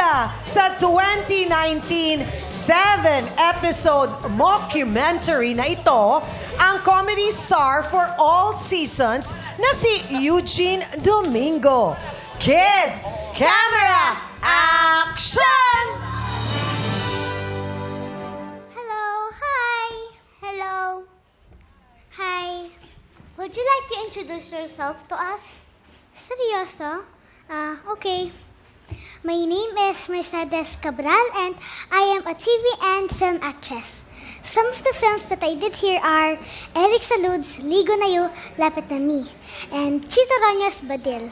bida sa 2019 7-episode mockumentary na ito, ang comedy star for all seasons na si Eugene Domingo. Kids, camera, action! Hello, hi. Hello. Hi. Would you like to introduce yourself to us? Seryoso? Okay. My name is Mercedes Cabral and I am a TV and film actress. Some of the films that I did here are Eric Salud's Ligo na Yu, Lapit na Mi, and Chito Roño's Badil.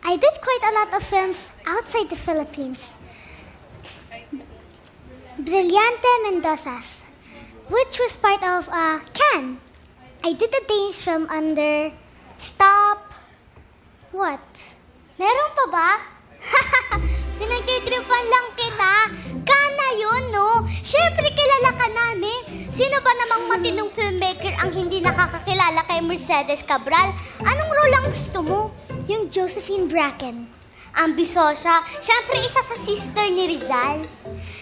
I did quite a lot of films outside the Philippines. Brillante Mendozas, which was part of Can. I did the Danes from under Stop. What? Meron pa ba? Pinagtitripan lang kita. Kana yun, no? Siyempre, kilala ka namin. Sino ba namang matinong filmmaker ang hindi nakakakilala kay Mercedes Cabral? Anong role ang gusto mo? Yung Josephine Bracken. Ambisyosa. Siyempre, isa sa sister ni Rizal.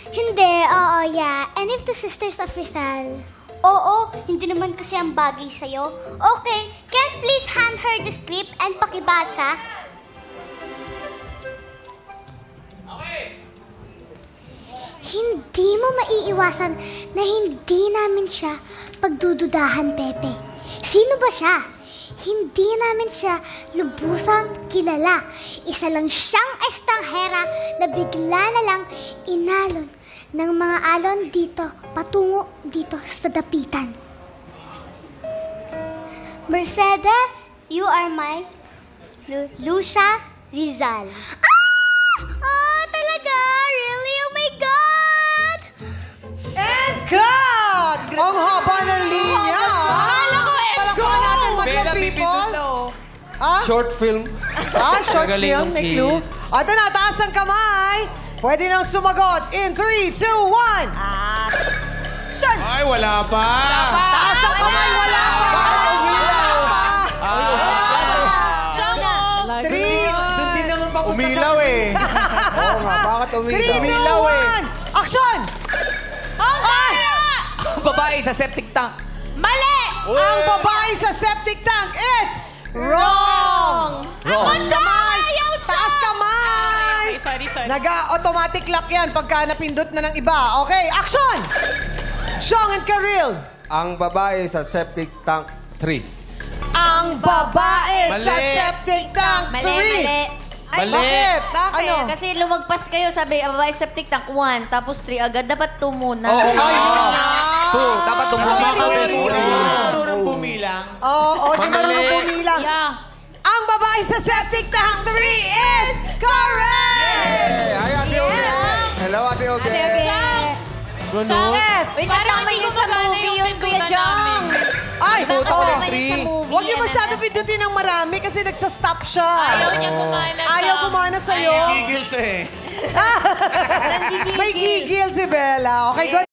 Hindi, oo, yeah. Any of the sisters of Rizal. Oo, hindi naman kasi ang bagay sa'yo. Okay, can please hand her the script and pakibasa? Hindi mo maiiwasan na hindi namin siya pagdududahan, Pepe. Sino ba siya? Hindi namin siya lubusang kilala. Isa lang siyang estanghera na bigla na lang inalon ng mga alon dito patungo dito sa dapitan. Mercedes, you are my Lucia Rizal. Oh, talaga? Really? Oh my God! And cut! Ang haba ng linya. Palakpakan natin, mga people. Short film. Short film, may clue. At na, taas ang kamay. Pwede nang sumagot in 3, 2, 1. Action! Ay, wala pa. Taas ang kamay, wala pa. Doon din naman papunta Umilaw eh. Oo nga, bakit 3, 2, 1. Action! Ang babae sa septic tank. Mali! Ang babae sa septic tank is wrong! Ako siya! Ayaw siya! Taas kamay! Sorry. Nag-automatic lock yan pagka napindot na ng iba. Okay, action! Jong and Karil. Ang babae sa septic tank 3. Ang babae Mali. sa septic tank 3. Mali. Ay, Mali. bakit? Bakit? Ano? Kasi lumagpas kayo, sabi, babae septic tank 1, tapos 3 agad. Dapat 2 muna. Oo nga. Ayun na. 2. Dapat Marunong bumilang. Oo, di marunong bumilang. Yeah. Ang babae sa septic tank 3 is correct! Hi, Ate Oge. Hello, Ate Oge. Yes! Wait, kasama niyo sa movie yun, Kuya Jong. Ay, Kasama niyo sa movie. huwag niyo yan, masyado pindutin ng marami kasi nagsastop siya. Ayaw niya kumana. Ayaw kumana sa'yo. Gigil siya eh. May gigil si Bella. Okay, good.